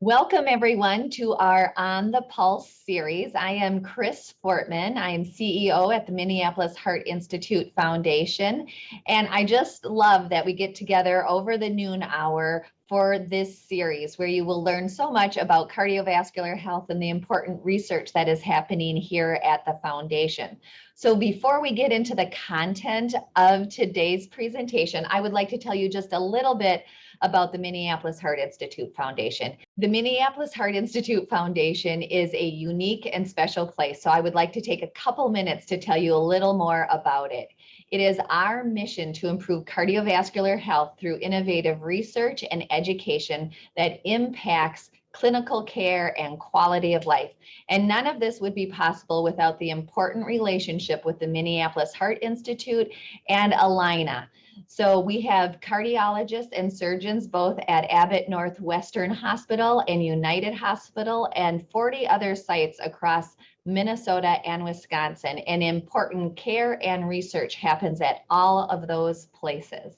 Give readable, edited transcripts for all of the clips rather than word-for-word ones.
Welcome everyone to our On the Pulse series. I am Chris Fortman. I am CEO at the Minneapolis Heart Institute Foundation. And I just love that we get together over the noon hour for this series where you will learn so much about cardiovascular health and the important research that is happening here at the foundation. So before we get into the content of today's presentation, I would like to tell you just a little bit about the Minneapolis Heart Institute Foundation. The Minneapolis Heart Institute Foundation is a unique and special place, so I would like to take a couple minutes to tell you a little more about it. It is our mission to improve cardiovascular health through innovative research and education that impacts clinical care and quality of life. And none of this would be possible without the important relationship with the Minneapolis Heart Institute and Allina. So we have cardiologists and surgeons both at Abbott Northwestern Hospital and United Hospital and 40 other sites across Minnesota and Wisconsin. And important care and research happens at all of those places.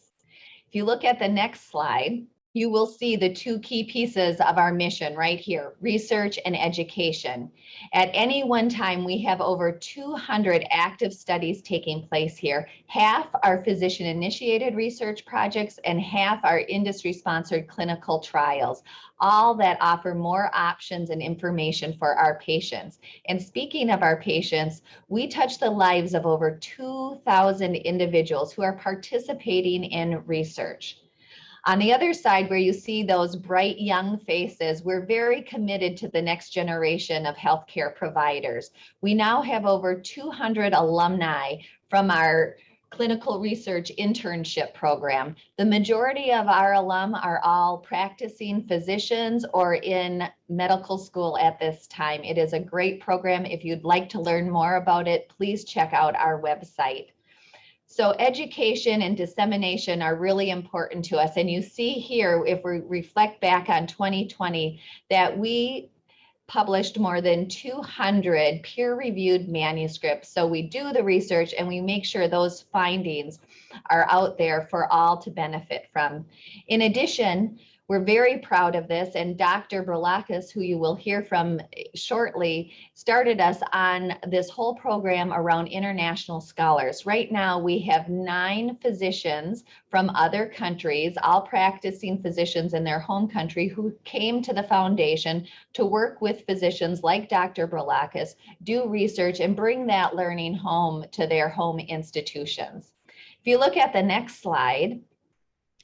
If you look at the next slide, you will see the two key pieces of our mission right here, research and education. At any one time, we have over 200 active studies taking place here. Half are physician-initiated research projects and half are industry-sponsored clinical trials, all that offer more options and information for our patients. And speaking of our patients, we touch the lives of over 2,000 individuals who are participating in research. On the other side, where you see those bright young faces, we're very committed to the next generation of healthcare providers. We now have over 200 alumni from our clinical research internship program. The majority of our alum are all practicing physicians or in medical school at this time. It is a great program. If you'd like to learn more about it, please check out our website. So education and dissemination are really important to us. And you see here, if we reflect back on 2020, that we published more than 200 peer-reviewed manuscripts. So we do the research and we make sure those findings are out there for all to benefit from. In addition, we're very proud of this, and Dr. Brilakis, who you will hear from shortly, started us on this whole program around international scholars. Right now, we have 9 physicians from other countries, all practicing physicians in their home country, who came to the foundation to work with physicians like Dr. Brilakis, do research, and bring that learning home to their home institutions. If you look at the next slide,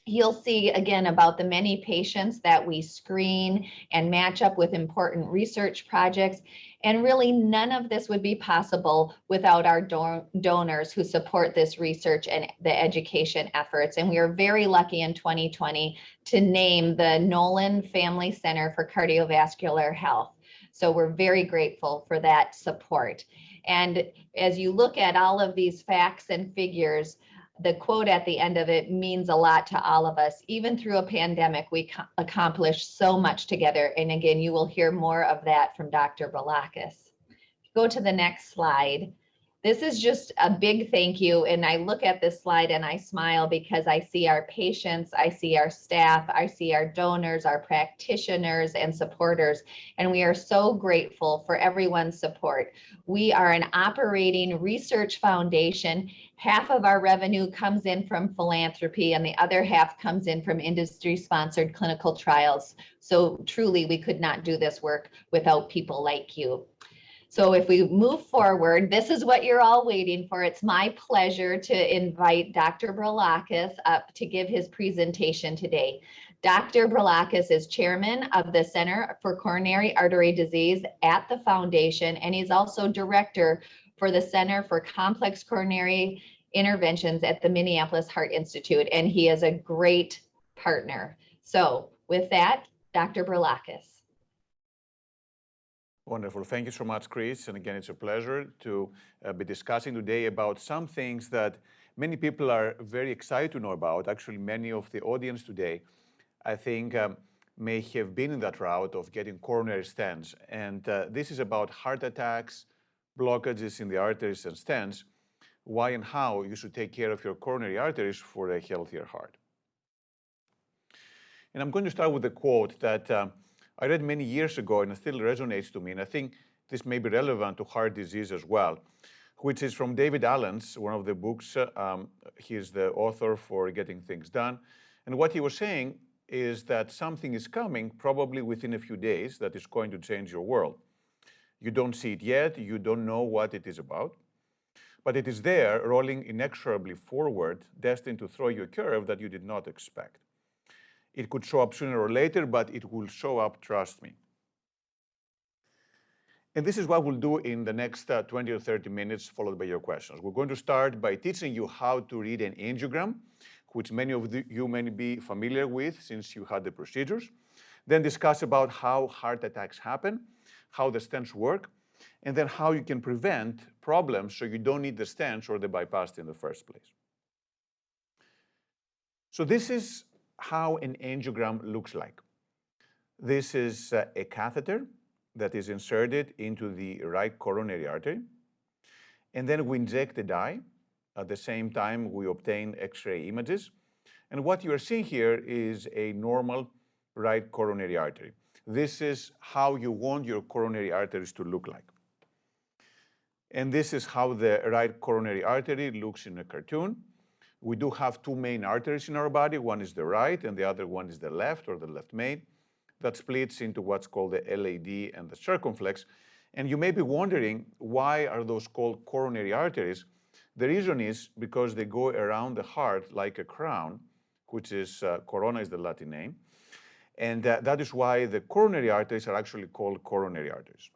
you'll see again about the many patients that we screen and match up with important research projects. And really none of this would be possible without our donors who support this research and the education efforts. And we are very lucky in 2020 to name the Nolan Family Center for Cardiovascular Health. So we're very grateful for that support. And as you look at all of these facts and figures, the quote at the end of it means a lot to all of us. Even through a pandemic, we accomplished so much together. And again, you will hear more of that from Dr. Brilakis. Go to the next slide. This is just a big thank you. And I look at this slide and I smile because I see our patients, I see our staff, I see our donors, our practitioners and supporters. And we are so grateful for everyone's support. We are an operating research foundation. Half of our revenue comes in from philanthropy and the other half comes in from industry-sponsored clinical trials. So truly, we could not do this work without people like you. So if we move forward, this is what you're all waiting for. It's my pleasure to invite Dr. Brilakis up to give his presentation today. Dr. Brilakis is chairman of the Center for Coronary Artery Disease at the foundation, and he's also director for the Center for Complex Coronary Interventions at the Minneapolis Heart Institute, and he is a great partner. So with that, Dr. Brilakis. Wonderful. Thank you so much, Chris. And again, it's a pleasure to be discussing today about some things that many people are very excited to know about. Actually, many of the audience today, I think, may have been in that route of getting coronary stents. And this is about heart attacks, blockages in the arteries and stents, why and how you should take care of your coronary arteries for a healthier heart. And I'm going to start with a quote that I read many years ago, and it still resonates to me, and I think this may be relevant to heart disease as well, which is from David Allen's, one of the books. He is the author for Getting Things Done. And what he was saying is that something is coming, probably within a few days, that is going to change your world. You don't see it yet, you don't know what it is about, but it is there, rolling inexorably forward, destined to throw you a curve that you did not expect. It could show up sooner or later, but it will show up, trust me. And this is what we'll do in the next 20 or 30 minutes, followed by your questions. We're going to start by teaching you how to read an angiogram, which many of you may be familiar with since you had the procedures. Then discuss about how heart attacks happen, how the stents work, and then how you can prevent problems so you don't need the stents or the bypass in the first place. So this is how an angiogram looks like. This is a catheter that is inserted into the right coronary artery. And then we inject the dye. At the same time, we obtain X-ray images. And what you are seeing here is a normal right coronary artery. This is how you want your coronary arteries to look like. And this is how the right coronary artery looks in a cartoon. We do have two main arteries in our body. One is the right, and the other one is the left, or the left main. That splits into what's called the LAD and the circumflex. And you may be wondering, why are those called coronary arteries? The reason is because they go around the heart like a crown, which is, corona is the Latin name. And that is why the coronary arteries are actually called coronary arteries.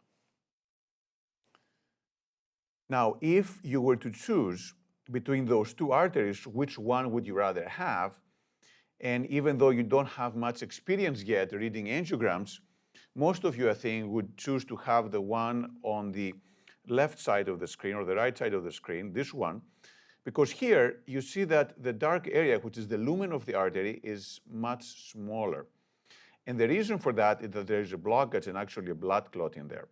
Now, if you were to choose between those two arteries, which one would you rather have? And even though you don't have much experience yet reading angiograms, most of you, I think, would choose to have the one on the left side of the screen or the right side of the screen, this one, because here you see that the dark area, which is the lumen of the artery, is much smaller. And the reason for that is that there is a blockage and actually a blood clot in there.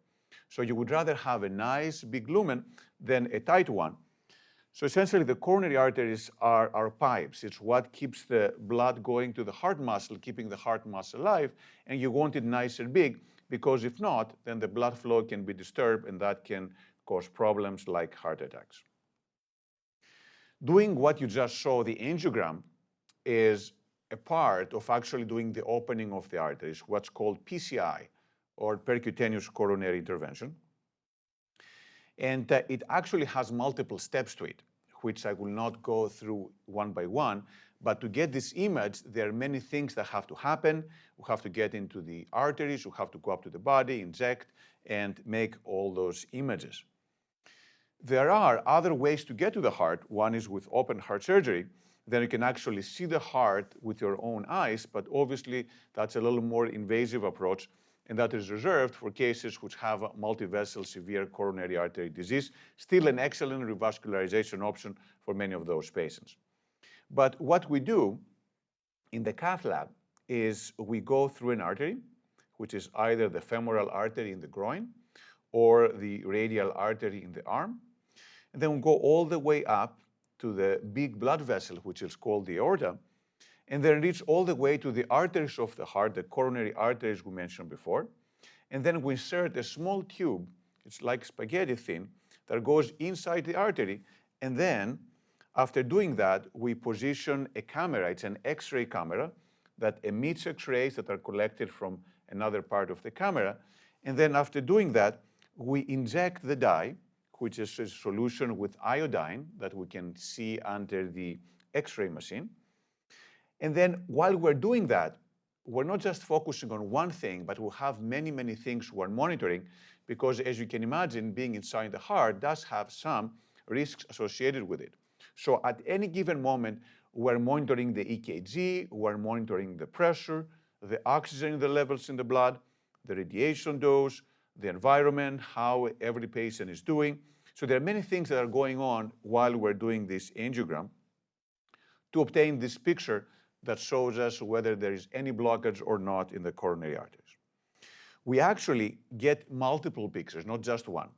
So you would rather have a nice big lumen than a tight one. So essentially, the coronary arteries are pipes. It's what keeps the blood going to the heart muscle, keeping the heart muscle alive, and you want it nice and big, because if not, then the blood flow can be disturbed, and that can cause problems like heart attacks. Doing what you just saw, the angiogram, is a part of actually doing the opening of the arteries, what's called PCI, or percutaneous coronary intervention. And it actually has multiple steps to it, which I will not go through one by one. But to get this image, there are many things that have to happen. We have to get into the arteries, we have to go up to the body, inject, and make all those images. There are other ways to get to the heart. One is with open heart surgery. Then you can actually see the heart with your own eyes, but obviously that's a little more invasive approach, and that is reserved for cases which have multivessel severe coronary artery disease, still an excellent revascularization option for many of those patients. But what we do in the cath lab is we go through an artery, which is either the femoral artery in the groin or the radial artery in the arm, and then we go all the way up to the big blood vessel, which is called the aorta, and then reach all the way to the arteries of the heart, the coronary arteries we mentioned before. And then we insert a small tube, it's like spaghetti thin, that goes inside the artery. And then, after doing that, we position a camera, it's an X-ray camera, that emits X-rays that are collected from another part of the camera. And then after doing that, we inject the dye, which is a solution with iodine that we can see under the X-ray machine. And then while we're doing that, we're not just focusing on one thing, but we'll have many, many things we're monitoring, because as you can imagine, being inside the heart does have some risks associated with it. So at any given moment, we're monitoring the EKG, we're monitoring the pressure, the oxygen levels in the blood, the radiation dose, the environment, how every patient is doing. So there are many things that are going on while we're doing this angiogram to obtain this picture that shows us whether there is any blockage or not in the coronary arteries. We actually get multiple pictures, not just one.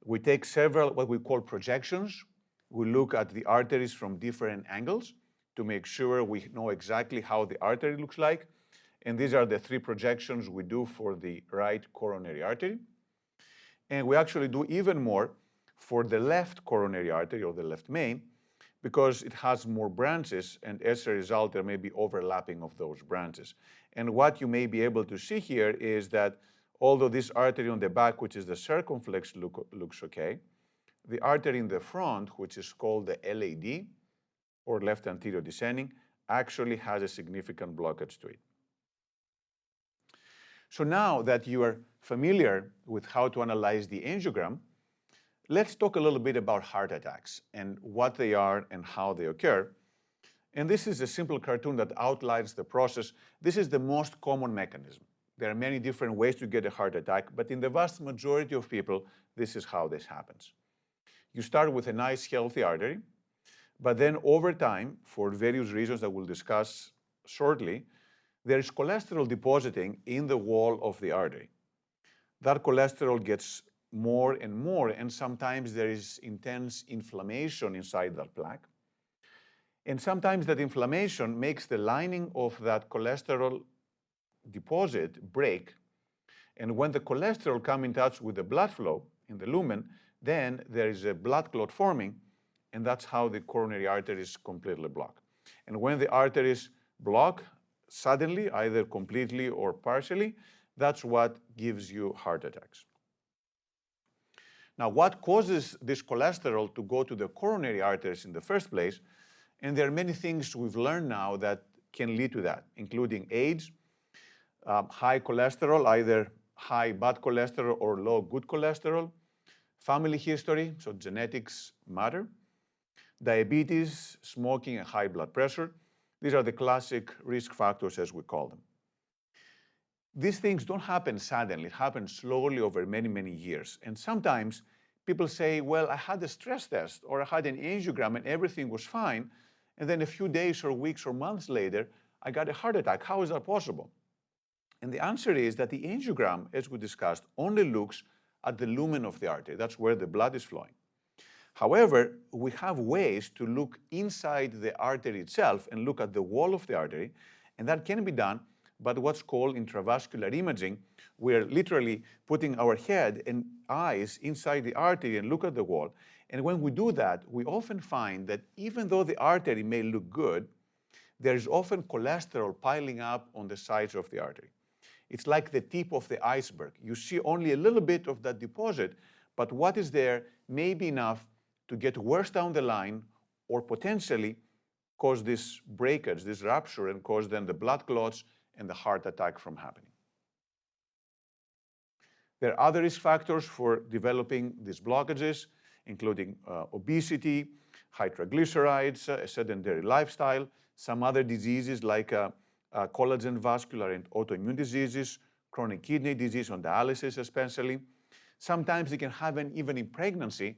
We take several, what we call projections. We look at the arteries from different angles to make sure we know exactly how the artery looks like. And these are the 3 projections we do for the right coronary artery. And we actually do even more for the left coronary artery, or the left main, because it has more branches, and as a result, there may be overlapping of those branches. And what you may be able to see here is that although this artery on the back, which is the circumflex, looks okay, the artery in the front, which is called the LAD, or left anterior descending, actually has a significant blockage to it. So now that you are familiar with how to analyze the angiogram, let's talk a little bit about heart attacks and what they are and how they occur. And this is a simple cartoon that outlines the process. This is the most common mechanism. There are many different ways to get a heart attack, but in the vast majority of people, this is how this happens. You start with a nice, healthy artery, but then over time, for various reasons that we'll discuss shortly, there is cholesterol depositing in the wall of the artery. That cholesterol gets more and more, and sometimes there is intense inflammation inside that plaque. And sometimes that inflammation makes the lining of that cholesterol deposit break. And when the cholesterol comes in touch with the blood flow in the lumen, then there is a blood clot forming, and that's how the coronary artery is completely blocked. And when the arteries block suddenly, either completely or partially, that's what gives you heart attacks. Now, what causes this cholesterol to go to the coronary arteries in the first place? And there are many things we've learned now that can lead to that, including age, high cholesterol, either high bad cholesterol or low good cholesterol, family history, so genetics matter, diabetes, smoking, and high blood pressure. These are the classic risk factors, as we call them. These things don't happen suddenly. It happens slowly over many, many years. And sometimes people say, well, I had a stress test or I had an angiogram and everything was fine. And then a few days or weeks or months later, I got a heart attack. How is that possible? And the answer is that the angiogram, as we discussed, only looks at the lumen of the artery. That's where the blood is flowing. However, we have ways to look inside the artery itself and look at the wall of the artery, and that can be done by what's called intravascular imaging. We're literally putting our head and eyes inside the artery and look at the wall. And when we do that, we often find that even though the artery may look good, there's often cholesterol piling up on the sides of the artery. It's like the tip of the iceberg. You see only a little bit of that deposit, but what is there may be enough to get worse down the line or potentially cause this breakage, this rupture, and cause then the blood clots and the heart attack from happening. There are other risk factors for developing these blockages, including obesity, high triglycerides, a sedentary lifestyle, some other diseases like collagen vascular and autoimmune diseases, chronic kidney disease on dialysis especially. Sometimes it can happen even in pregnancy.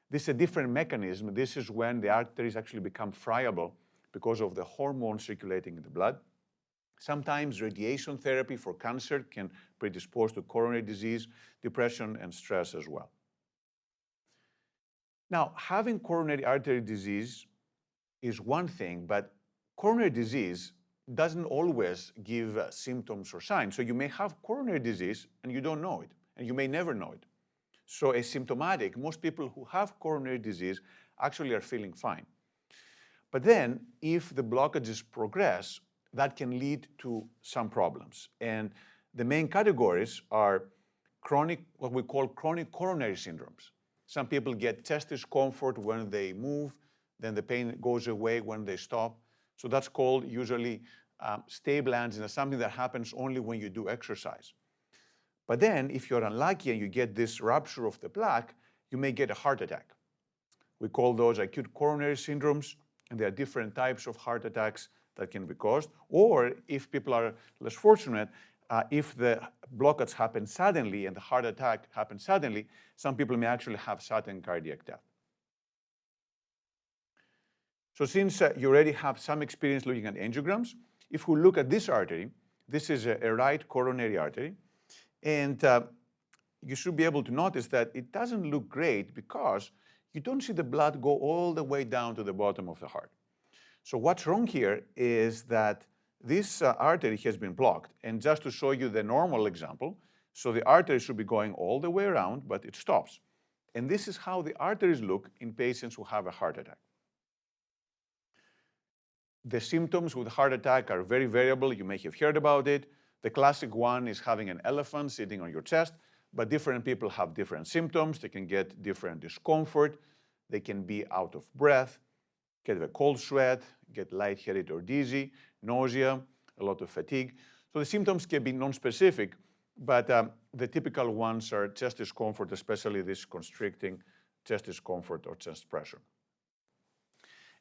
This is a different mechanism. This is when the arteries actually become friable because of the hormones circulating in the blood. Sometimes radiation therapy for cancer can predispose to coronary disease, depression, and stress as well. Now, having coronary artery disease is one thing, but coronary disease doesn't always give symptoms or signs. So you may have coronary disease and you don't know it, and you may never know it. So asymptomatic, most people who have coronary disease actually are feeling fine. But then if the blockages progress, that can lead to some problems. And the main categories are chronic, what we call chronic coronary syndromes. Some people get chest discomfort when they move, then the pain goes away when they stop. So that's called usually stable angina, something that happens only when you do exercise. But then if you're unlucky and you get this rupture of the plaque, you may get a heart attack. We call those acute coronary syndromes, and there are different types of heart attacks that can be caused. Or if people are less fortunate, if the blockage happens suddenly and the heart attack happens suddenly, some people may actually have sudden cardiac death. So since you already have some experience looking at angiograms, if we look at this artery, this is a right coronary artery, and you should be able to notice that it doesn't look great because you don't see the blood go all the way down to the bottom of the heart. So what's wrong here is that this artery has been blocked. And just to show you the normal example, so the artery should be going all the way around, but it stops. And this is how the arteries look in patients who have a heart attack. The symptoms with heart attack are very variable. You may have heard about it. The classic one is having an elephant sitting on your chest, but different people have different symptoms. They can get different discomfort. They can be out of breath, get a cold sweat, get lightheaded or dizzy, nausea, a lot of fatigue. So the symptoms can be non-specific, but the typical ones are chest discomfort, especially this constricting chest discomfort or chest pressure.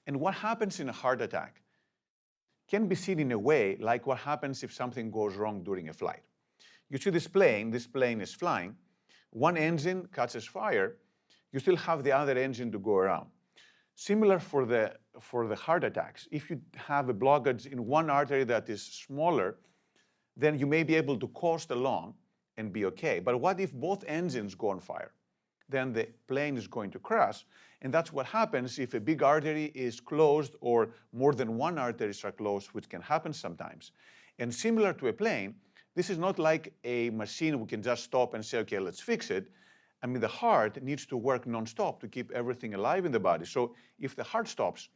And what happens in a heart attack can be seen in a way like what happens if something goes wrong during a flight. You see this plane is flying, one engine catches fire, you still have the other engine to go around. Similar for the heart attacks. If you have a blockage in one artery that is smaller, then you may be able to coast along and be okay. But what if both engines go on fire? Then the plane is going to crash. And that's what happens if a big artery is closed or more than one arteries are closed, which can happen sometimes. And similar to a plane, this is not like a machine we can just stop and say, okay, let's fix it. I mean, the heart needs to work nonstop to keep everything alive in the body. So if the heart stops,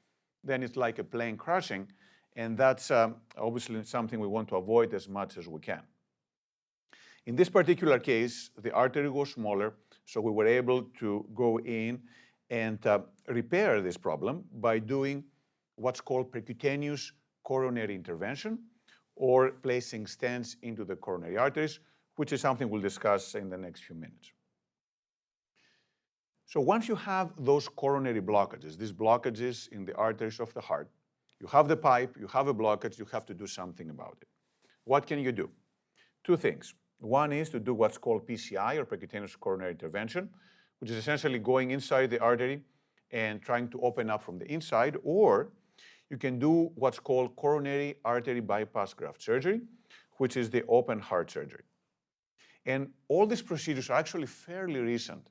then it's like a plane crashing. And that's obviously something we want to avoid as much as we can. In this particular case, the artery was smaller, so we were able to go in and repair this problem by doing what's called percutaneous coronary intervention, or placing stents into the coronary arteries, which is something we'll discuss in the next few minutes. So once you have those coronary blockages, these blockages in the arteries of the heart, you have the pipe, you have a blockage, you have to do something about it. What can you do? Two things. One is to do what's called PCI, or percutaneous coronary intervention, which is essentially going inside the artery and trying to open up from the inside, or you can do what's called coronary artery bypass graft surgery, which is the open heart surgery. And all these procedures are actually fairly recent.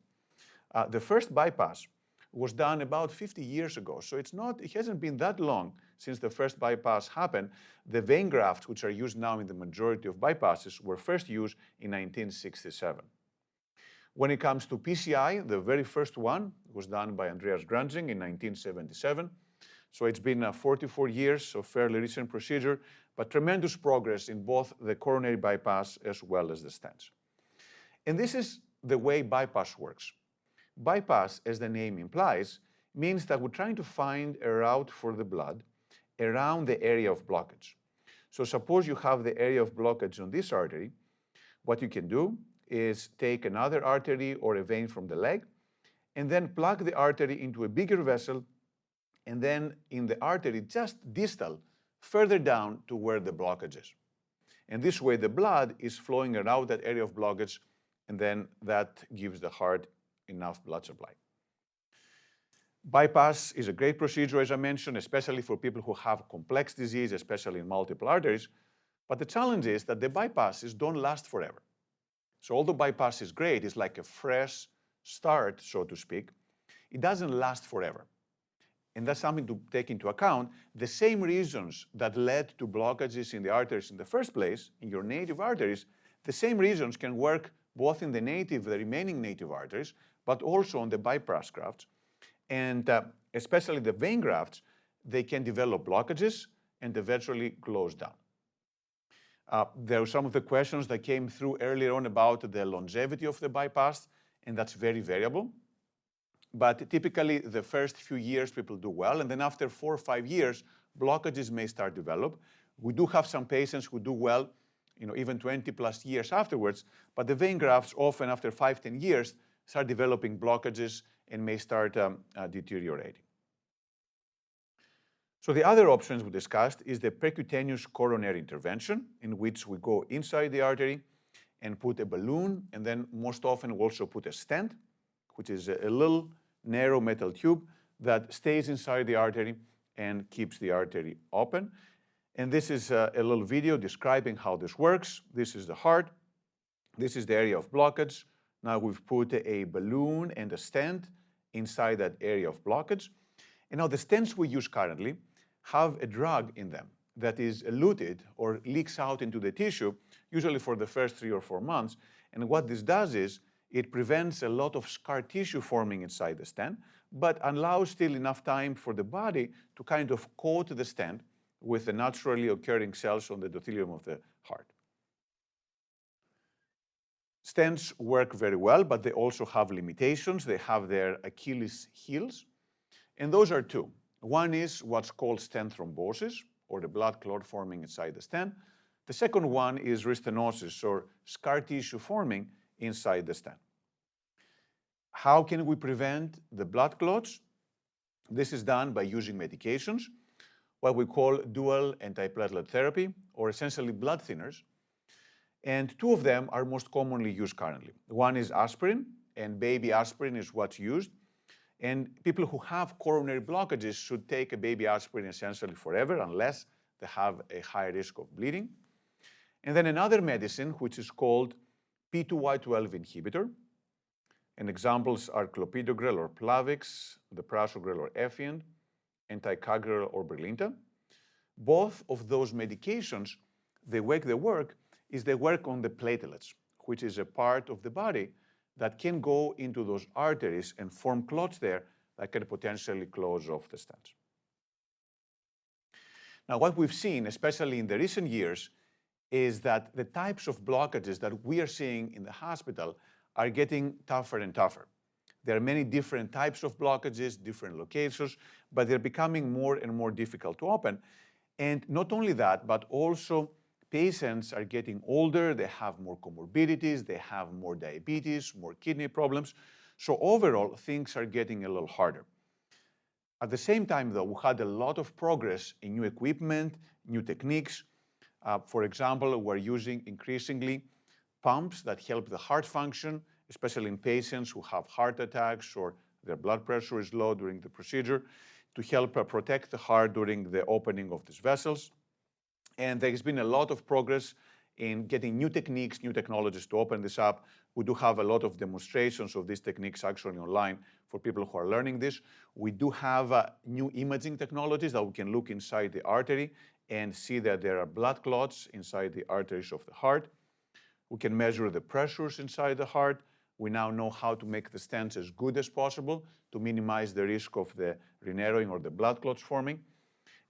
The first bypass was done about 50 years ago, so it hasn't been that long since the first bypass happened. The vein grafts, which are used now in the majority of bypasses, were first used in 1967. When it comes to PCI, the very first one was done by Andreas Grunzing in 1977. So it's been 44 years, so fairly recent procedure, but tremendous progress in both the coronary bypass as well as the stents. And this is the way bypass works. Bypass, as the name implies, means that we're trying to find a route for the blood around the area of blockage. So suppose you have the area of blockage on this artery. What you can do is take another artery or a vein from the leg and then plug the artery into a bigger vessel, and then in the artery just distal, further down to where the blockage is. And this way the blood is flowing around that area of blockage, and then that gives the heart enough blood supply. Bypass is a great procedure, as I mentioned, especially for people who have complex disease, especially in multiple arteries. But the challenge is that the bypasses don't last forever. So although bypass is great, it's like a fresh start, so to speak, it doesn't last forever. And that's something to take into account. The same reasons that led to blockages in the arteries in the first place, in your native arteries, the same reasons can work both in the remaining native arteries, but also on the bypass grafts. And especially the vein grafts, they can develop blockages and eventually close down. There are some of the questions that came through earlier on about the longevity of the bypass, and that's very variable. But typically, the first few years, people do well, and then after 4 or 5 years, blockages may start to develop. We do have some patients who do well, even 20 plus years afterwards, but the vein grafts often after 5, 10 years start developing blockages and may start deteriorating. So the other options we discussed is the percutaneous coronary intervention, in which we go inside the artery and put a balloon, and then most often we also put a stent, which is a little narrow metal tube that stays inside the artery and keeps the artery open. And this is a little video describing how this works. This is the heart. This is the area of blockage. Now we've put a balloon and a stent inside that area of blockage. And now the stents we use currently have a drug in them that is eluted or leaks out into the tissue, usually for the first 3 or 4 months. And what this does is it prevents a lot of scar tissue forming inside the stent, but allows still enough time for the body to kind of coat the stent with the naturally occurring cells on the endothelium of the heart. Stents work very well, but they also have limitations. They have their Achilles heels, and those are two. One is what's called stent thrombosis, or the blood clot forming inside the stent. The second one is restenosis, or scar tissue forming inside the stent. How can we prevent the blood clots? This is done by using medications, what we call dual antiplatelet therapy, or essentially blood thinners. And two of them are most commonly used currently. One is aspirin, and baby aspirin is what's used. And people who have coronary blockages should take a baby aspirin essentially forever unless they have a high risk of bleeding. And then another medicine, which is called P2Y12 inhibitor. And examples are clopidogrel or Plavix, the prasugrel or Effient, and ticagrelor or Brilinta. Both of those medications, the way they work is they work on the platelets, which is a part of the body that can go into those arteries and form clots there that can potentially close off the stents. Now, what we've seen, especially in the recent years, is that the types of blockages that we are seeing in the hospital are getting tougher and tougher. There are many different types of blockages, different locations, but they're becoming more and more difficult to open. And not only that, but also patients are getting older, they have more comorbidities, they have more diabetes, more kidney problems. So overall, things are getting a little harder. At the same time, though, we had a lot of progress in new equipment, new techniques. For example, we're using increasingly pumps that help the heart function, especially in patients who have heart attacks or their blood pressure is low during the procedure, to help protect the heart during the opening of these vessels. And there has been a lot of progress in getting new techniques, new technologies to open this up. We do have a lot of demonstrations of these techniques actually online for people who are learning this. We do have new imaging technologies that we can look inside the artery and see that there are blood clots inside the arteries of the heart. We can measure the pressures inside the heart. We now know how to make the stents as good as possible to minimize the risk of the renarrowing or the blood clots forming.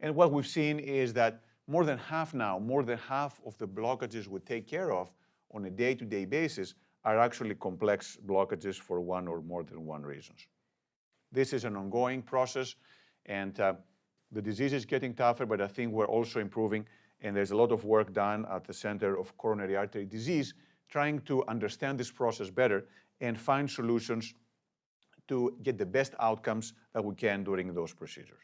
And what we've seen is that more than half of the blockages we take care of on a day-to-day basis are actually complex blockages for one or more than one reasons. This is an ongoing process, and the disease is getting tougher, but I think we're also improving, and there's a lot of work done at the Center of Coronary Artery Disease trying to understand this process better and find solutions to get the best outcomes that we can during those procedures.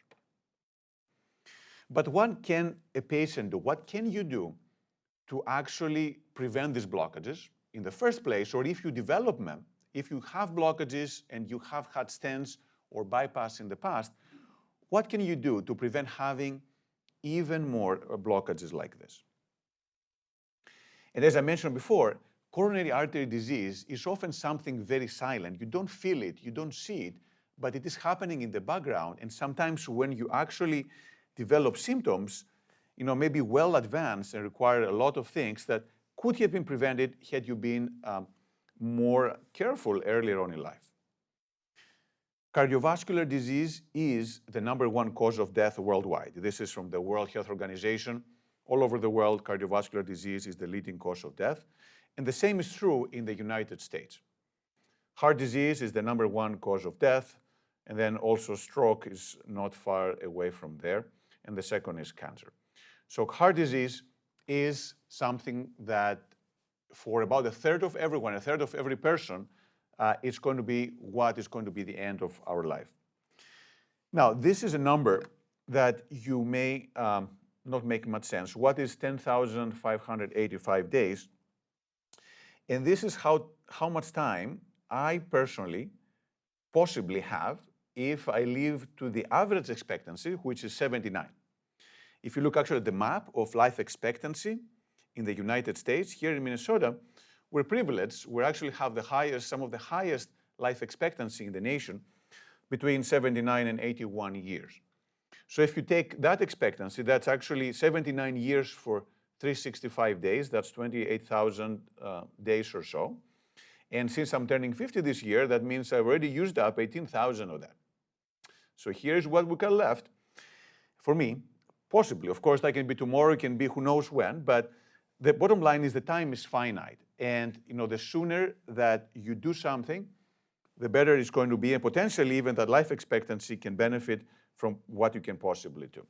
But what can a patient do? What can you do to actually prevent these blockages in the first place, or if you develop them, if you have blockages and you have had stents or bypass in the past, what can you do to prevent having even more blockages like this? And as I mentioned before, coronary artery disease is often something very silent. You don't feel it, you don't see it, but it is happening in the background. And sometimes when you actually develop symptoms, maybe well advanced and require a lot of things that could have been prevented had you been more careful earlier on in life. Cardiovascular disease is the #1 cause of death worldwide. This is from the World Health Organization. All over the world, cardiovascular disease is the leading cause of death. And the same is true in the United States. Heart disease is the #1 cause of death, and then also stroke is not far away from there, and the second is cancer. So heart disease is something that for about a third of everyone, a third of every person, it's going to be what is going to be the end of our life. Now, this is a number that you may not make much sense. What is 10,585 days? And this is how much time I personally possibly have if I live to the average expectancy, which is 79. If you look actually at the map of life expectancy in the United States, here in Minnesota, we're privileged. We actually have some of the highest life expectancy in the nation, between 79 and 81 years. So if you take that expectancy, that's actually 79 years for 365 days. That's 28,000 days or so. And since I'm turning 50 this year, that means I've already used up 18,000 of that. So here's what we got left for me, possibly. Of course, that can be tomorrow, it can be who knows when, but the bottom line is the time is finite. And the sooner that you do something, the better it's going to be, and potentially even that life expectancy can benefit from what you can possibly do.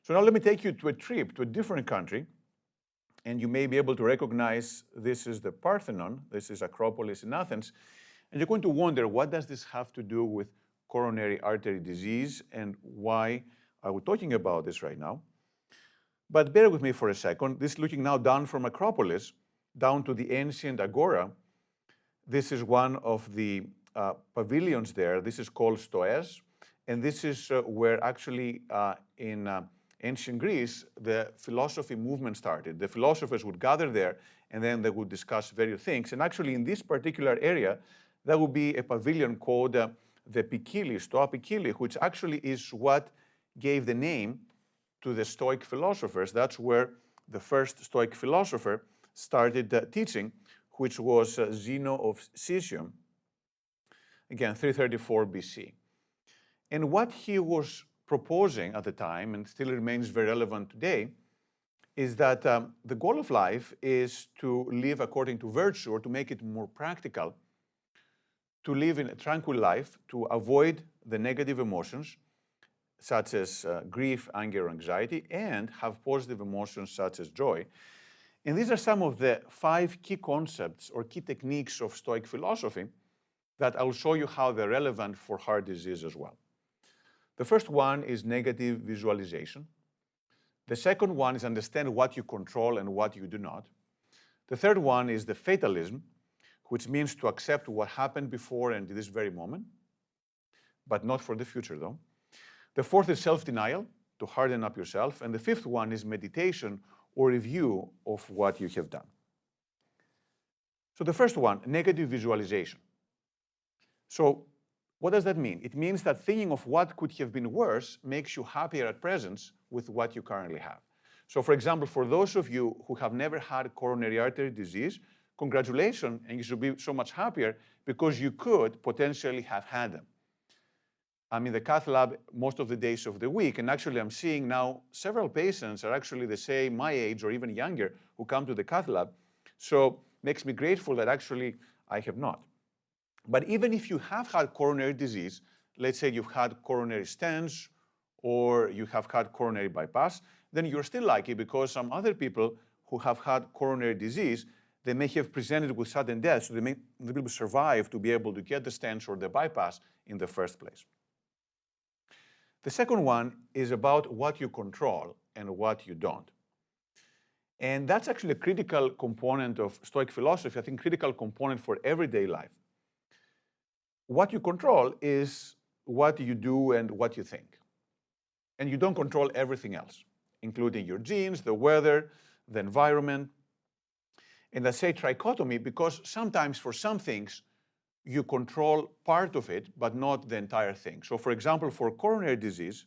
So now let me take you to a trip to a different country, and you may be able to recognize this is the Parthenon, this is Acropolis in Athens, and you're going to wonder, what does this have to do with coronary artery disease, and why are we talking about this right now? But bear with me for a second. This is looking now down from Acropolis, down to the ancient Agora. This is one of the pavilions there. This is called Stoes, and this is where actually in ancient Greece, the philosophy movement started. The philosophers would gather there, and then they would discuss various things. And actually in this particular area, there would be a pavilion called the Pikili, Stoa Pikili, which actually is what gave the name to the Stoic philosophers. That's where the first Stoic philosopher started teaching, which was Zeno of Citium, again, 334 BC. And what he was proposing at the time, and still remains very relevant today, is that the goal of life is to live according to virtue, or to make it more practical, to live in a tranquil life, to avoid the negative emotions, such as grief, anger, anxiety, and have positive emotions such as joy. And these are some of the 5 key concepts or key techniques of Stoic philosophy that I'll show you how they're relevant for heart disease as well. The first one is negative visualization. The second one is understand what you control and what you do not. The third one is the fatalism, which means to accept what happened before and this very moment, but not for the future though. The fourth is self-denial, to harden up yourself. And the fifth one is meditation, or review of what you have done. So the first one, negative visualization. So what does that mean? It means that thinking of what could have been worse makes you happier at present with what you currently have. So for example, for those of you who have never had coronary artery disease, congratulations, and you should be so much happier because you could potentially have had them. I'm in the cath lab most of the days of the week, and actually I'm seeing now several patients are actually the same, my age or even younger, who come to the cath lab. So makes me grateful that actually I have not. But even if you have had coronary disease, let's say you've had coronary stents or you have had coronary bypass, then you're still lucky because some other people who have had coronary disease, they may have presented with sudden death, so they may survive to be able to get the stents or the bypass in the first place. The second one is about what you control and what you don't. And that's actually a critical component of Stoic philosophy, I think critical component for everyday life. What you control is what you do and what you think. And you don't control everything else, including your genes, the weather, the environment. And I say trichotomy because sometimes for some things, you control part of it, but not the entire thing. So for example, for coronary disease,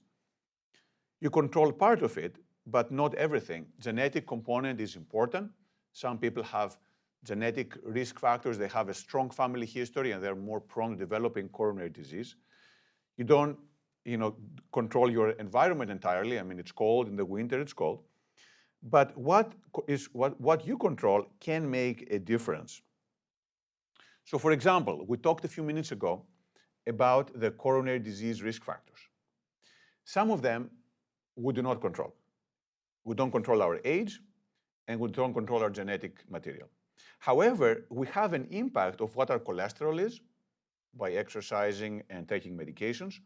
you control part of it, but not everything. Genetic component is important. Some people have genetic risk factors. They have a strong family history and they're more prone to developing coronary disease. You don't control your environment entirely. I mean, it's cold, in the winter it's cold. But what you control can make a difference. So for example, we talked a few minutes ago about the coronary disease risk factors. Some of them we do not control. We don't control our age and we don't control our genetic material. However, we have an impact of what our cholesterol is by exercising and taking medications.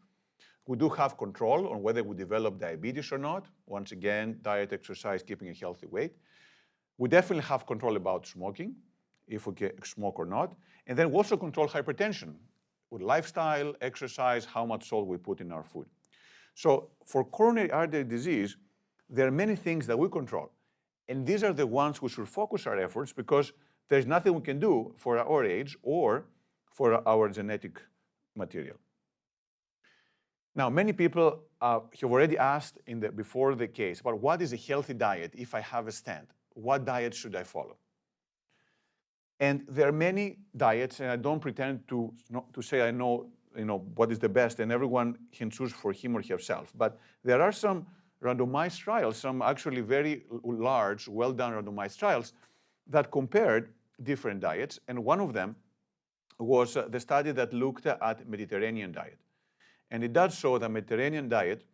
We do have control on whether we develop diabetes or not. Once again, diet, exercise, keeping a healthy weight. We definitely have control about smoking, if we smoke or not. And then we also control hypertension with lifestyle, exercise, how much salt we put in our food. So for coronary artery disease, there are many things that we control. And these are the ones we should focus our efforts because there's nothing we can do for our age or for our genetic material. Now, many people have already asked before the case about what is a healthy diet if I have a stent? What diet should I follow? And there are many diets, and I don't pretend to say I know, what is the best, and everyone can choose for him or herself. But there are some randomized trials, some actually very large, well-done randomized trials that compared different diets, and one of them was the study that looked at Mediterranean diet. And it does show that Mediterranean diet,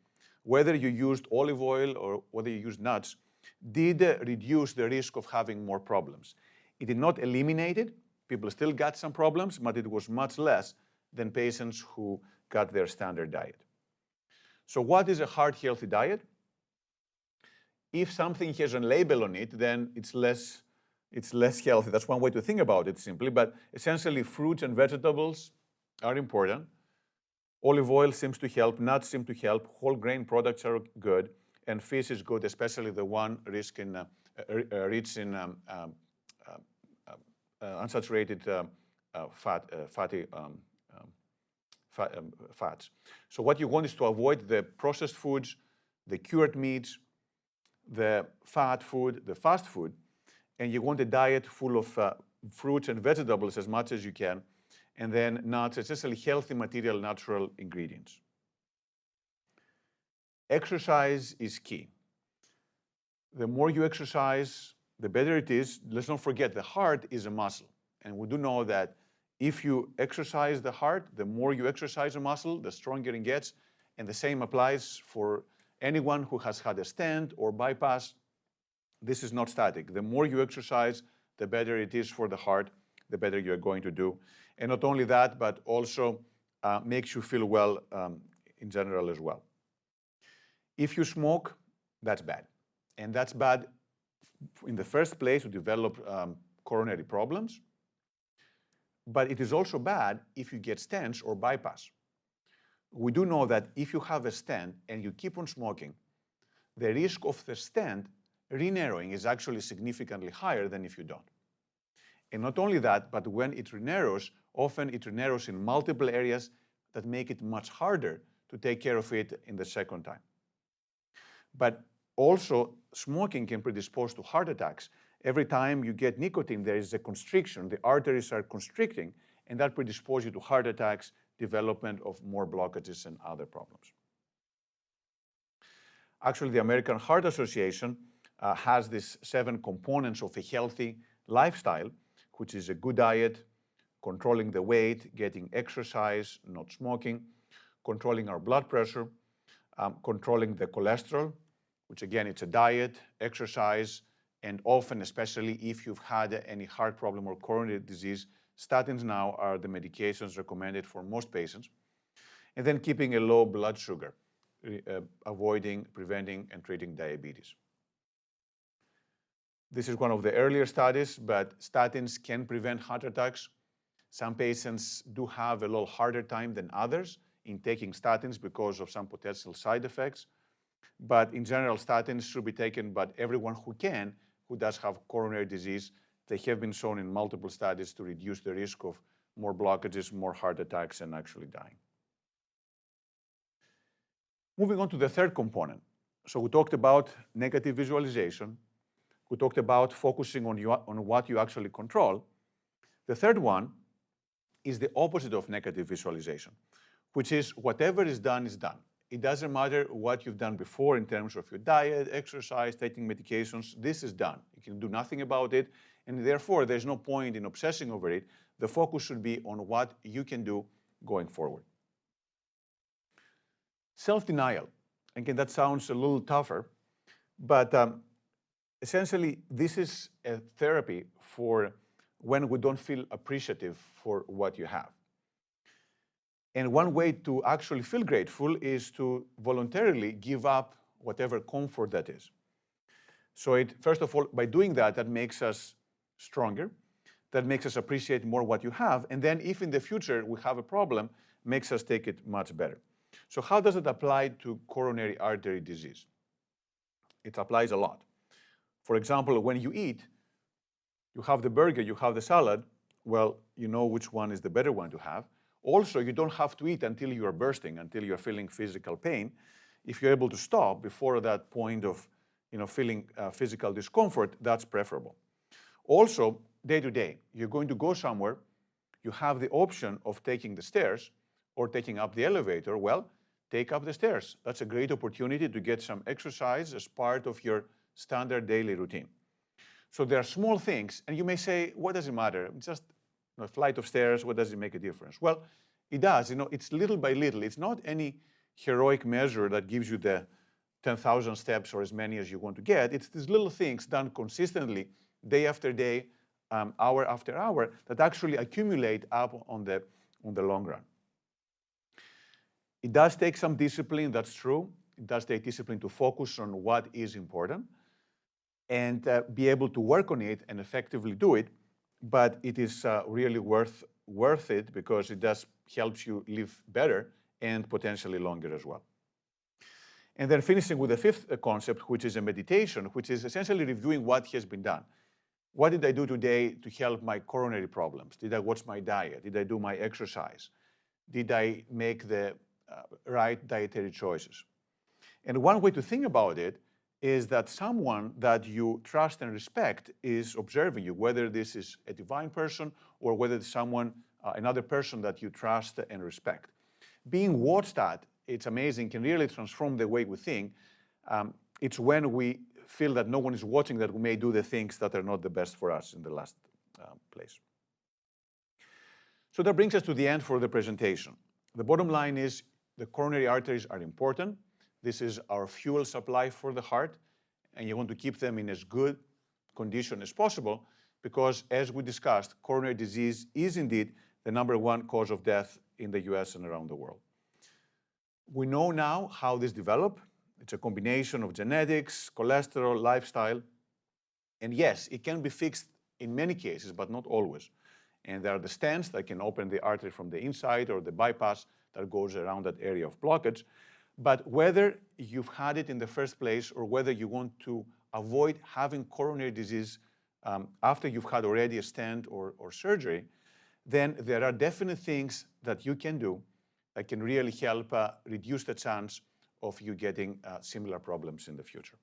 whether you used olive oil or whether you used nuts, did reduce the risk of having more problems. It did not eliminate it. People still got some problems, but it was much less than patients who got their standard diet. So what is a heart healthy diet? If something has a label on it, then it's less healthy. That's one way to think about it simply, but essentially fruits and vegetables are important. Olive oil seems to help, nuts seem to help, whole grain products are good, and fish is good, especially the one rich in unsaturated fats. So what you want is to avoid the processed foods, the cured meats, the fat food, the fast food, and you want a diet full of fruits and vegetables as much as you can, and then nuts, essentially healthy material, natural ingredients. Exercise is key. The more you exercise, the better it is. Let's not forget the heart is a muscle. And we do know that if you exercise the heart, the more you exercise a muscle, the stronger it gets. And the same applies for anyone who has had a stent or bypass. This is not static. The more you exercise, the better it is for the heart, the better you're going to do. And not only that, but also makes you feel well in general as well. If you smoke, that's bad. And that's bad in the first place to develop coronary problems. But it is also bad if you get stents or bypass. We do know that if you have a stent and you keep on smoking, the risk of the stent re-narrowing is actually significantly higher than if you don't. And not only that, but when it re-narrows, often it re-narrows in multiple areas that make it much harder to take care of it in the second time. But also, smoking can predispose to heart attacks. Every time you get nicotine, there is a constriction. The arteries are constricting, and that predisposes you to heart attacks, development of more blockages and other problems. Actually, the American Heart Association has these 7 components of a healthy lifestyle, which is a good diet, controlling the weight, getting exercise, not smoking, controlling our blood pressure, controlling the cholesterol, which again, it's a diet, exercise, and often, especially if you've had any heart problem or coronary disease, statins now are the medications recommended for most patients. And then keeping a low blood sugar, avoiding, preventing, and treating diabetes. This is one of the earlier studies, but statins can prevent heart attacks. Some patients do have a little harder time than others in taking statins because of some potential side effects. But in general, statins should be taken by everyone who can, who does have coronary disease. They have been shown in multiple studies to reduce the risk of more blockages, more heart attacks, and actually dying. Moving on to the third component. So we talked about negative visualization. We talked about focusing on what you actually control. The third one is the opposite of negative visualization, which is whatever is done is done. It doesn't matter what you've done before in terms of your diet, exercise, taking medications. This is done. You can do nothing about it, and therefore there's no point in obsessing over it. The focus should be on what you can do going forward. Self-denial. Again, that sounds a little tougher, but essentially this is a therapy for when we don't feel appreciative for what you have. And one way to actually feel grateful is to voluntarily give up whatever comfort that is. So first of all, by doing that, that makes us stronger. That makes us appreciate more what you have. And then if in the future we have a problem, makes us take it much better. So how does it apply to coronary artery disease? It applies a lot. For example, when you eat, you have the burger, you have the salad, well, you know which one is the better one to have. Also, you don't have to eat until you are bursting, until you're feeling physical pain. If you're able to stop before that point of feeling physical discomfort, that's preferable. Also, day to day, you're going to go somewhere, you have the option of taking the stairs or taking up the elevator. Well, take up the stairs. That's a great opportunity to get some exercise as part of your standard daily routine. So there are small things, and you may say, what does it matter? Just a flight of stairs, what does it make a difference? Well, it does. It's little by little. It's not any heroic measure that gives you the 10,000 steps or as many as you want to get. It's these little things done consistently, day after day, hour after hour, that actually accumulate up on the long run. It does take some discipline, that's true. It does take discipline to focus on what is important and be able to work on it and effectively do it, but it is really worth it because it does helps you live better and potentially longer as well. And then finishing with the fifth concept, which is a meditation, which is essentially reviewing what has been done. What did I do today to help my coronary problems? Did I watch my diet? Did I do my exercise? Did I make the right dietary choices? And one way to think about it is that someone that you trust and respect is observing you, whether this is a divine person or whether it's someone, another person that you trust and respect. Being watched at, it's amazing, can really transform the way we think. It's when we feel that no one is watching that we may do the things that are not the best for us in the last place. So that brings us to the end for the presentation. The bottom line is the coronary arteries are important. This is our fuel supply for the heart, and you want to keep them in as good condition as possible because, as we discussed, coronary disease is indeed the #1 cause of death in the US and around the world. We know now how this developed. It's a combination of genetics, cholesterol, lifestyle, and yes, it can be fixed in many cases, but not always. And there are the stents that can open the artery from the inside or the bypass that goes around that area of blockage. But whether you've had it in the first place or whether you want to avoid having coronary disease after you've had already a stent or surgery, then there are definite things that you can do that can really help reduce the chance of you getting similar problems in the future.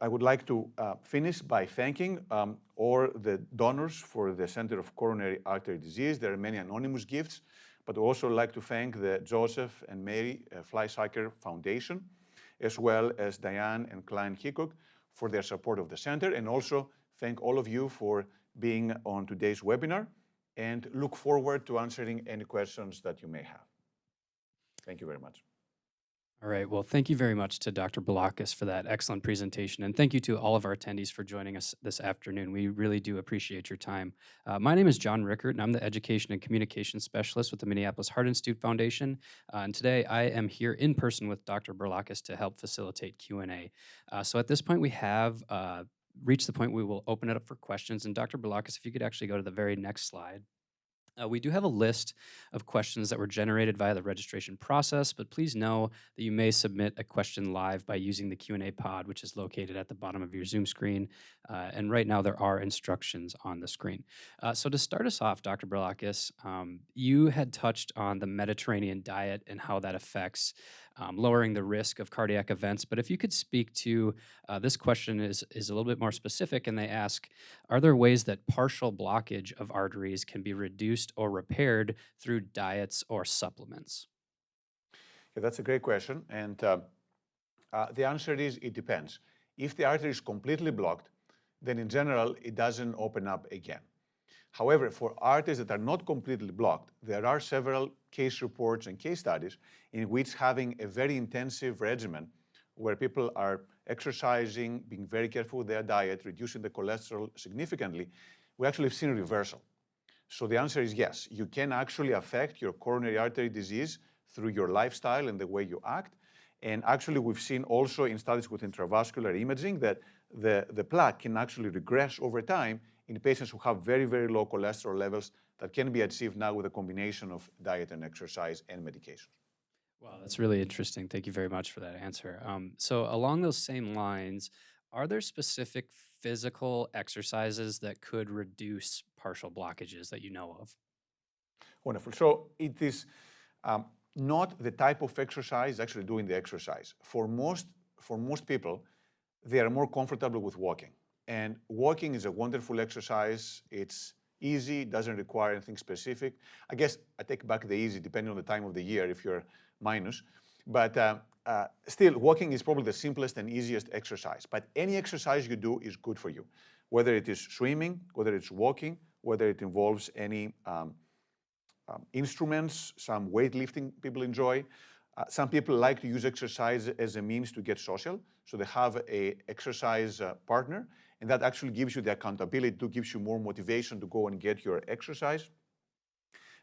I would like to finish by thanking all the donors for the Center of Coronary Artery Disease. There are many anonymous gifts, but also like to thank the Joseph and Mary Fleisacker Foundation, as well as Diane and Klein Hickok for their support of the center, and also thank all of you for being on today's webinar, and look forward to answering any questions that you may have. Thank you very much. All right. Well, thank you very much to Dr. Brilakis for that excellent presentation. And thank you to all of our attendees for joining us this afternoon. We really do appreciate your time. My name is John Rickert, and I'm the Education and Communication Specialist with the Minneapolis Heart Institute Foundation. And today I am here in person with Dr. Brilakis to help facilitate Q&A. So at this point, we have reached the point we will open it up for questions. And Dr. Brilakis, if you could actually go to the very next slide. We do have a list of questions that were generated via the registration process, but please know that you may submit a question live by using the Q&A pod, which is located at the bottom of your Zoom screen. And right now there are instructions on the screen. So to start us off, Dr. Brilakis, you had touched on the Mediterranean diet and how that affects lowering the risk of cardiac events. But if you could speak to, this question is a little bit more specific, and they ask, are there ways that partial blockage of arteries can be reduced or repaired through diets or supplements? Yeah, that's a great question. And the answer is it depends. If the artery is completely blocked, then in general, it doesn't open up again. However, for arteries that are not completely blocked, there are several case reports and case studies in which having a very intensive regimen where people are exercising, being very careful with their diet, reducing the cholesterol significantly, we actually have seen a reversal. So the answer is yes, you can actually affect your coronary artery disease through your lifestyle and the way you act. And actually, we've seen also in studies with intravascular imaging that the plaque can actually regress over time in patients who have very, very low cholesterol levels that can be achieved now with a combination of diet and exercise and medication. Wow, that's really interesting. Thank you very much for that answer. So along those same lines, are there specific physical exercises that could reduce partial blockages that you know of? Wonderful. So it is not the type of exercise, actually doing the exercise. For most people, they are more comfortable with walking. And walking is a wonderful exercise. It's easy, doesn't require anything specific. I guess I take back the easy, depending on the time of the year, if you're minus. But still, walking is probably the simplest and easiest exercise. But any exercise you do is good for you, whether it is swimming, whether it's walking, whether it involves any instruments, some weightlifting people enjoy. Some people like to use exercise as a means to get social. So they have an exercise partner, and that actually gives you the accountability, to gives you more motivation to go and get your exercise.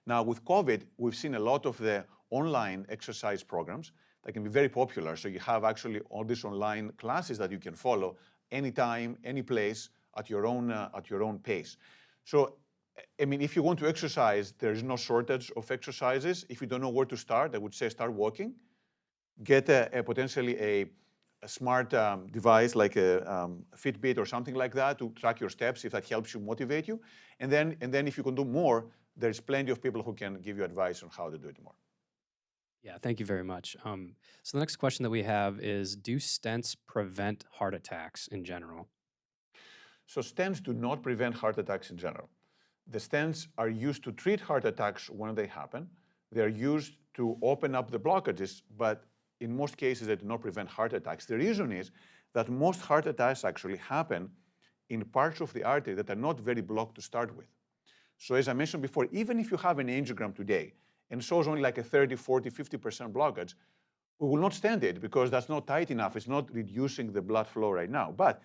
Now, with COVID, we've seen a lot of the online exercise programs that can be very popular. So you have actually all these online classes that you can follow anytime, any place, at your own pace. So, I mean, if you want to exercise, there is no shortage of exercises. If you don't know where to start, I would say start walking. Get potentially a smart device like a Fitbit or something like that to track your steps, if that helps you, motivate you. And then if you can do more, there's plenty of people who can give you advice on how to do it more. Yeah, thank you very much. So the next question that we have is, do stents prevent heart attacks in general? So stents do not prevent heart attacks in general. The stents are used to treat heart attacks when they happen. They're used to open up the blockages, but in most cases, they do not prevent heart attacks. The reason is that most heart attacks actually happen in parts of the artery that are not very blocked to start with. So as I mentioned before, even if you have an angiogram today and shows only like a 30, 40, 50% blockage, we will not stent it because that's not tight enough. It's not reducing the blood flow right now. But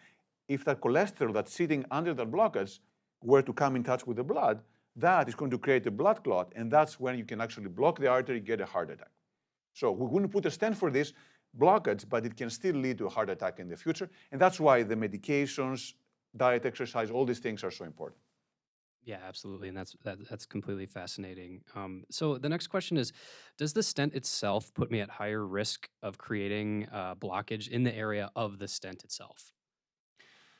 if that cholesterol that's sitting under that blockage were to come in touch with the blood, that is going to create a blood clot, and that's when you can actually block the artery, get a heart attack. So we wouldn't put a stent for this blockage, but it can still lead to a heart attack in the future, and that's why the medications, diet, exercise, all these things are so important. Yeah, absolutely, and that's completely fascinating. So the next question is, does the stent itself put me at higher risk of creating blockage in the area of the stent itself?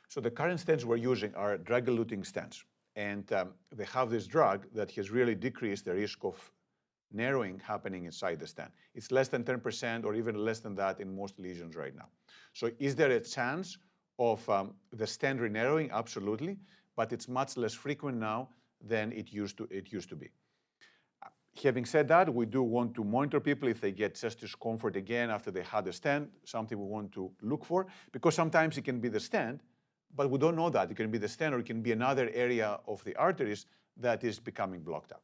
So the current stents we're using are drug-eluting stents, and they have this drug that has really decreased the risk of narrowing happening inside the stent. It's less than 10% or even less than that in most lesions right now. So is there a chance of the stent re-narrowing? Absolutely, but it's much less frequent now than it used to be. Having said that, we do want to monitor people if they get chest discomfort again after they had a stent, something we want to look for, because sometimes it can be the stent, but we don't know that. It can be the stent or it can be another area of the arteries that is becoming blocked up.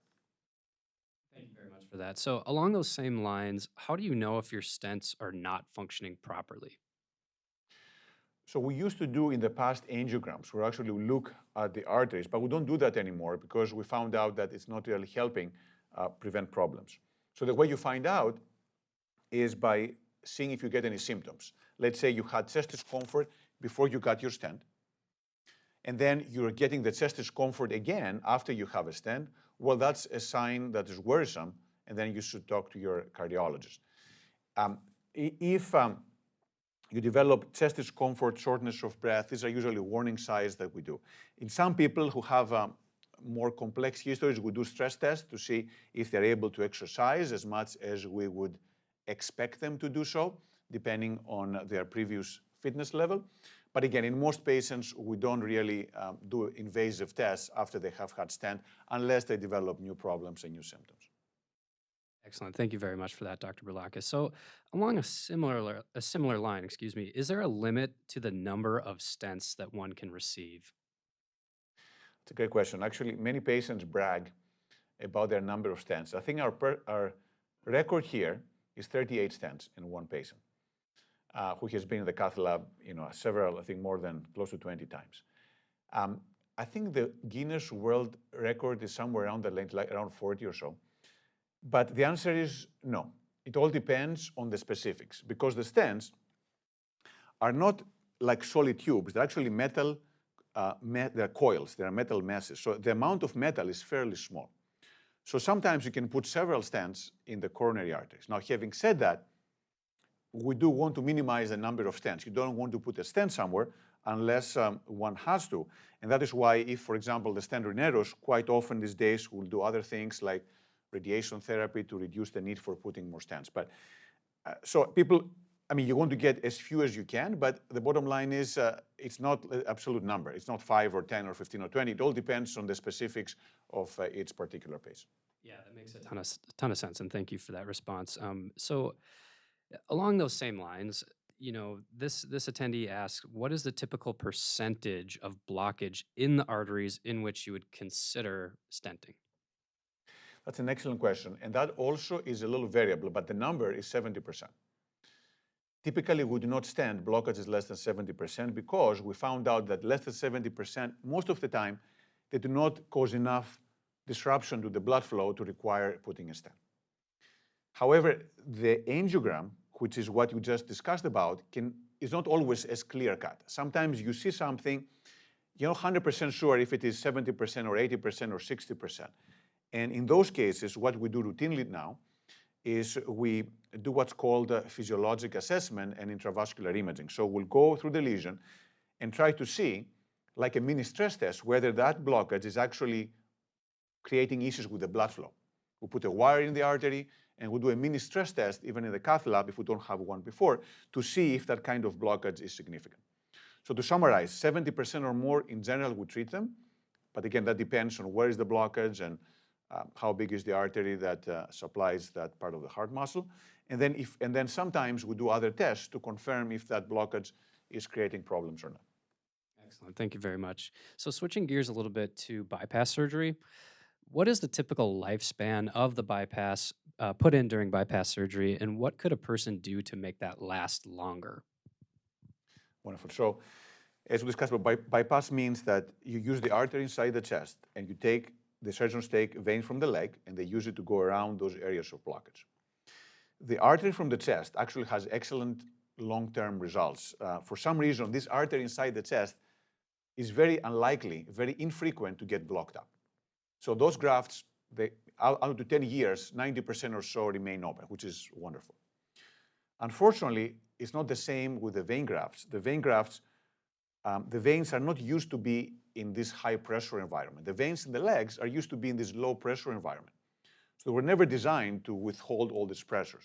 Thank you very much for that. So along those same lines, how do you know if your stents are not functioning properly? So we used to do in the past angiograms, where actually we look at the arteries, but we don't do that anymore because we found out that it's not really helping prevent problems. So the way you find out is by seeing if you get any symptoms. Let's say you had chest discomfort before you got your stent, and then you're getting the chest discomfort again after you have a stent. Well, that's a sign that is worrisome, and then you should talk to your cardiologist. If you develop chest discomfort, shortness of breath, these are usually warning signs that we do. In some people who have more complex histories, we do stress tests to see if they're able to exercise as much as we would expect them to do so, depending on their previous fitness level. But again, in most patients, we don't really do invasive tests after they have had stent unless they develop new problems and new symptoms. Excellent. Thank you very much for that, Dr. Brilakis. So along a similar line, excuse me, is there a limit to the number of stents that one can receive? It's a great question. Actually, many patients brag about their number of stents. I think our record here is 38 stents in one patient who has been in the cath lab, several, I think more than close to 20 times. I think the Guinness World Record is somewhere around the length, like around 40 or so. But the answer is no. It all depends on the specifics, because the stents are not like solid tubes. They're actually metal, they're coils, they're metal masses. So the amount of metal is fairly small. So sometimes you can put several stents in the coronary arteries. Now, having said that, we do want to minimize the number of stents. You don't want to put a stent somewhere unless one has to. And that is why if, for example, the stent re-narrows, quite often these days we'll do other things like radiation therapy to reduce the need for putting more stents. But so people, I mean, you want to get as few as you can, but the bottom line is it's not an absolute number. It's not 5 or 10 or 15 or 20. It all depends on the specifics of each particular patient. Yeah, that makes a ton of sense, and thank you for that response. So, along those same lines, this attendee asks, what is the typical percentage of blockage in the arteries in which you would consider stenting? That's an excellent question, and that also is a little variable, but the number is 70%. Typically, we do not stent blockages less than 70% because we found out that less than 70%, most of the time, they do not cause enough disruption to the blood flow to require putting a stent. However, the angiogram, which is what you just discussed about, is not always as clear-cut. Sometimes you see something, you're not 100% sure if it is 70% or 80% or 60%. And in those cases, what we do routinely now is we do what's called a physiologic assessment and intravascular imaging. So we'll go through the lesion and try to see, like a mini stress test, whether that blockage is actually creating issues with the blood flow. We'll put a wire in the artery and we'll do a mini stress test, even in the cath lab if we don't have one before, to see if that kind of blockage is significant. So to summarize, 70% or more in general we treat them, but again, that depends on where is the blockage and how big is the artery that supplies that part of the heart muscle. And then sometimes we do other tests to confirm if that blockage is creating problems or not. Excellent. Thank you very much. So switching gears a little bit to bypass surgery, what is the typical lifespan of the bypass put in during bypass surgery, and what could a person do to make that last longer? Wonderful. So as we discussed, bypass means that you use the artery inside the chest and the surgeons take veins from the leg and they use it to go around those areas of blockage. The artery from the chest actually has excellent long-term results. For some reason, this artery inside the chest is very unlikely, very infrequent to get blocked up. So those grafts, out to 10 years, 90% or so remain open, which is wonderful. Unfortunately, it's not the same with the vein grafts. The vein grafts, the veins are not used to be in this high pressure environment. The veins in the legs are used to be in this low pressure environment. So they were never designed to withhold all these pressures.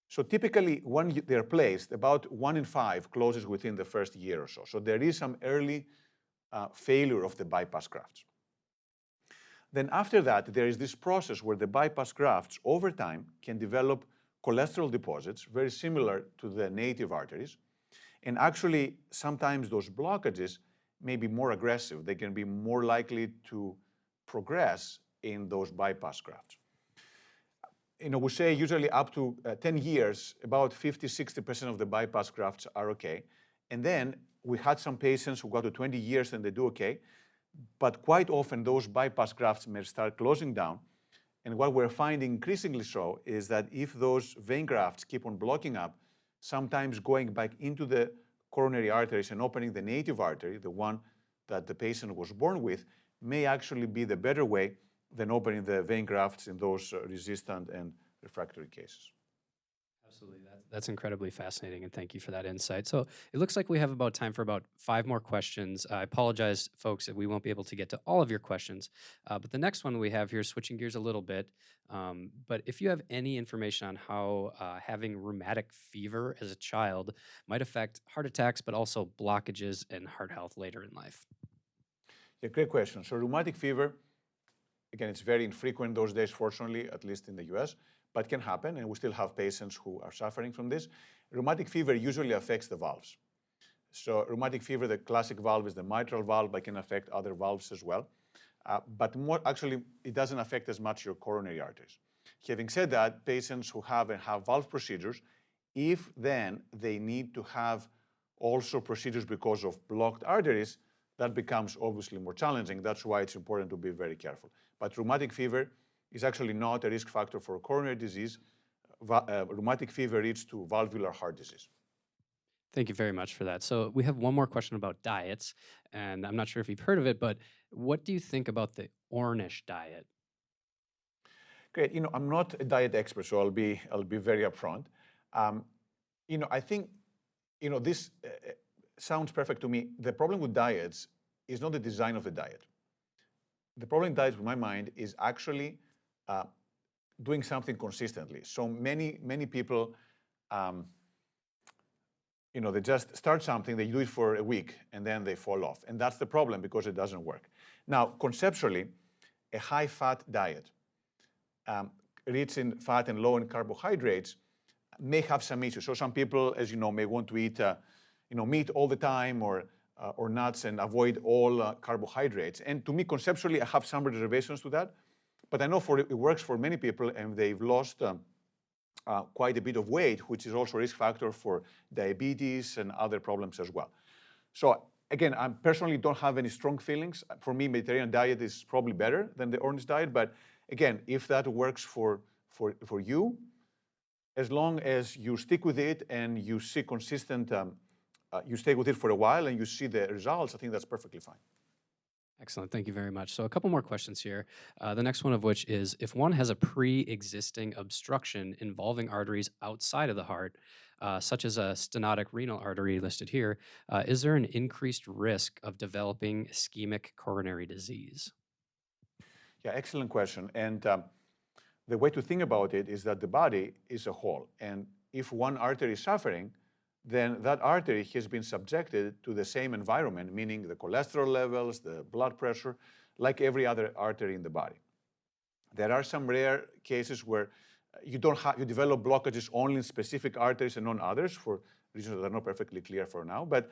So typically, when they're placed, about 1 in 5 closes within the first year or so. So there is some early failure of the bypass grafts. Then after that, there is this process where the bypass grafts over time can develop cholesterol deposits, very similar to the native arteries. And actually, sometimes those blockages may be more aggressive. They can be more likely to progress in those bypass grafts. We say usually up to 10 years, about 50-60% of the bypass grafts are okay. And then we had some patients who got to 20 years and they do okay. But quite often, those bypass grafts may start closing down. And what we're finding increasingly so is that if those vein grafts keep on blocking up, sometimes going back into the coronary arteries and opening the native artery, the one that the patient was born with, may actually be the better way than opening the vein grafts in those resistant and refractory cases. Absolutely. That's incredibly fascinating, and thank you for that insight. So it looks like we have about time for about 5 more questions. I apologize, folks, that we won't be able to get to all of your questions, but the next one we have here, switching gears a little bit, but if you have any information on how having rheumatic fever as a child might affect heart attacks, but also blockages and heart health later in life. Yeah, great question. So rheumatic fever, again, it's very infrequent those days, fortunately, at least in the US, but can happen, and we still have patients who are suffering from this. Rheumatic fever usually affects the valves. So rheumatic fever, the classic valve is the mitral valve, but can affect other valves as well. But more, actually, it doesn't affect as much your coronary arteries. Having said that, patients who have valve procedures, if then they need to have also procedures because of blocked arteries, that becomes obviously more challenging. That's why it's important to be very careful. But rheumatic fever is actually not a risk factor for coronary disease. Rheumatic fever leads to valvular heart disease. Thank you very much for that. So we have one more question about diets, and I'm not sure if you've heard of it, but what do you think about the Ornish diet? Great. I'm not a diet expert, so I'll be very upfront. I think, this sounds perfect to me. The problem with diets is not the design of the diet. The problem with diets, in my mind, is actually doing something consistently. So many people, they just start something, they do it for a week, and then they fall off. And that's the problem because it doesn't work. Now, conceptually, a high-fat diet, rich in fat and low in carbohydrates, may have some issues. So some people, as you know, may want to eat meat all the time or nuts and avoid all carbohydrates. And to me, conceptually, I have some reservations to that. But I know it works for many people, and they've lost quite a bit of weight, which is also a risk factor for diabetes and other problems as well. So again, I personally don't have any strong feelings. For me, Mediterranean diet is probably better than the orange diet. But again, if that works for you, as long as you stick with it and you see consistent, you stay with it for a while and you see the results, I think that's perfectly fine. Excellent. Thank you very much. So a couple more questions here. The next one of which is, if one has a pre-existing obstruction involving arteries outside of the heart, such as a stenotic renal artery listed here, is there an increased risk of developing ischemic coronary disease? Yeah, excellent question. And the way to think about it is that the body is a whole. And if one artery is suffering, then that artery has been subjected to the same environment, meaning the cholesterol levels, the blood pressure, like every other artery in the body. There are some rare cases where you develop blockages only in specific arteries and not others for reasons that are not perfectly clear for now. But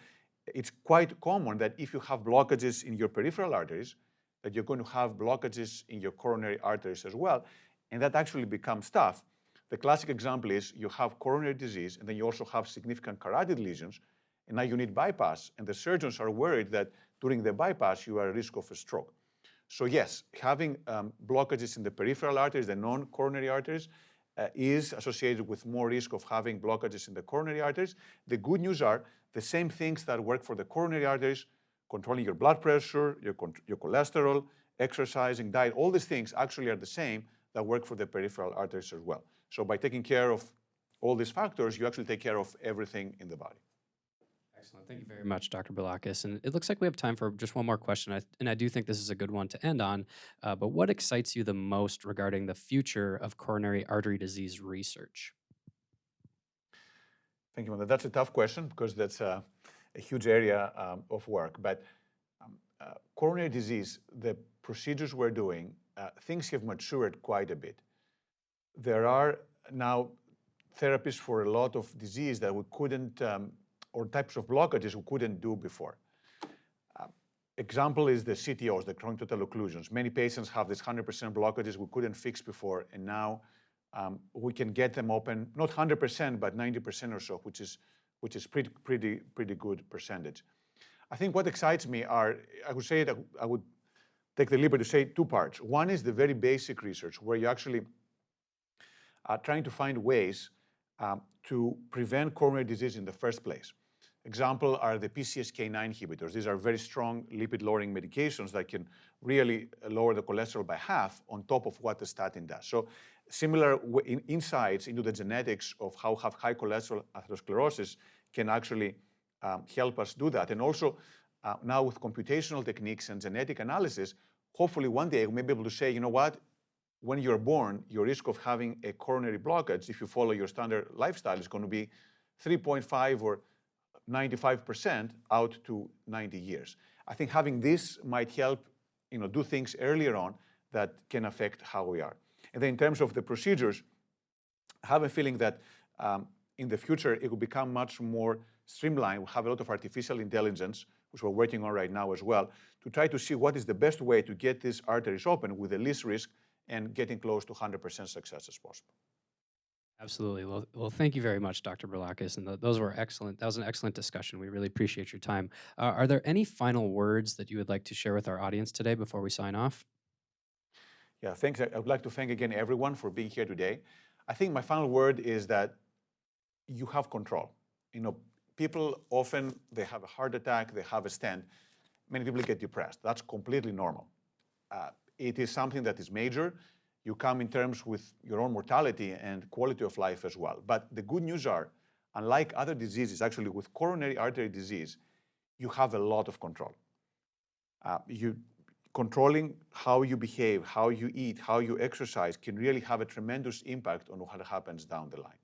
it's quite common that if you have blockages in your peripheral arteries, that you're going to have blockages in your coronary arteries as well. And that actually becomes tough. The classic example is you have coronary disease, and then you also have significant carotid lesions, and now you need bypass. And the surgeons are worried that during the bypass, you are at risk of a stroke. So yes, having blockages in the peripheral arteries, the non-coronary arteries, is associated with more risk of having blockages in the coronary arteries. The good news are the same things that work for the coronary arteries, controlling your blood pressure, your cholesterol, exercising, diet, all these things actually are the same that work for the peripheral arteries as well. So by taking care of all these factors, you actually take care of everything in the body. Excellent. Thank you very much, Dr. Brilakis. And it looks like we have time for just one more question, and I do think this is a good one to end on. But what excites you the most regarding the future of coronary artery disease research? Thank you, Manda. That's a tough question because that's a huge area of work. But coronary disease, the procedures we're doing, things have matured quite a bit. There are now therapies for a lot of disease that we couldn't, or types of blockages we couldn't do before. Example is the CTOs, the chronic total occlusions. Many patients have this 100% blockages we couldn't fix before, and now we can get them open, not 100%, but 90% or so, which is pretty good percentage. I think what excites me are, I would say that I would take the liberty to say two parts. One is the very basic research, where you actually are trying to find ways to prevent coronary disease in the first place. Example are the PCSK9 inhibitors. These are very strong lipid-lowering medications that can really lower the cholesterol by half on top of what the statin does. So similar insights into the genetics of how have high cholesterol atherosclerosis can actually help us do that. And also now with computational techniques and genetic analysis, hopefully one day we may be able to say, you know what, when you're born, your risk of having a coronary blockage, if you follow your standard lifestyle, is going to be 3.5 or 95% out to 90 years. I think having this might help, do things earlier on that can affect how we are. And then in terms of the procedures, I have a feeling that in the future, it will become much more streamlined. We'll have a lot of artificial intelligence, which we're working on right now as well, to try to see what is the best way to get these arteries open with the least risk and getting close to 100% success as possible. Absolutely. Well, thank you very much, Dr. Brilakis. And those were excellent. That was an excellent discussion. We really appreciate your time. Are there any final words that you would like to share with our audience today before we sign off? Yeah, thanks. I would like to thank again everyone for being here today. I think my final word is that you have control. People often, they have a heart attack, they have a stent. Many people get depressed. That's completely normal. It is something that is major. You come in terms with your own mortality and quality of life as well. But the good news are, unlike other diseases, actually with coronary artery disease, you have a lot of control. controlling how you behave, how you eat, how you exercise can really have a tremendous impact on what happens down the line.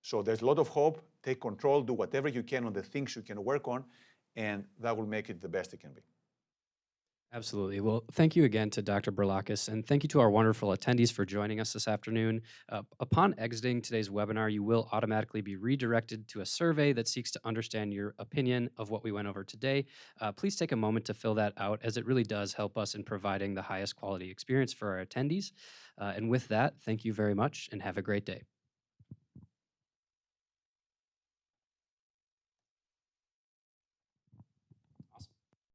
So there's a lot of hope. Take control, do whatever you can on the things you can work on, and that will make it the best it can be. Absolutely. Well, thank you again to Dr. Brilakis, and thank you to our wonderful attendees for joining us this afternoon. Upon exiting today's webinar, you will automatically be redirected to a survey that seeks to understand your opinion of what we went over today. Please take a moment to fill that out, as it really does help us in providing the highest quality experience for our attendees. And with that, thank you very much and have a great day.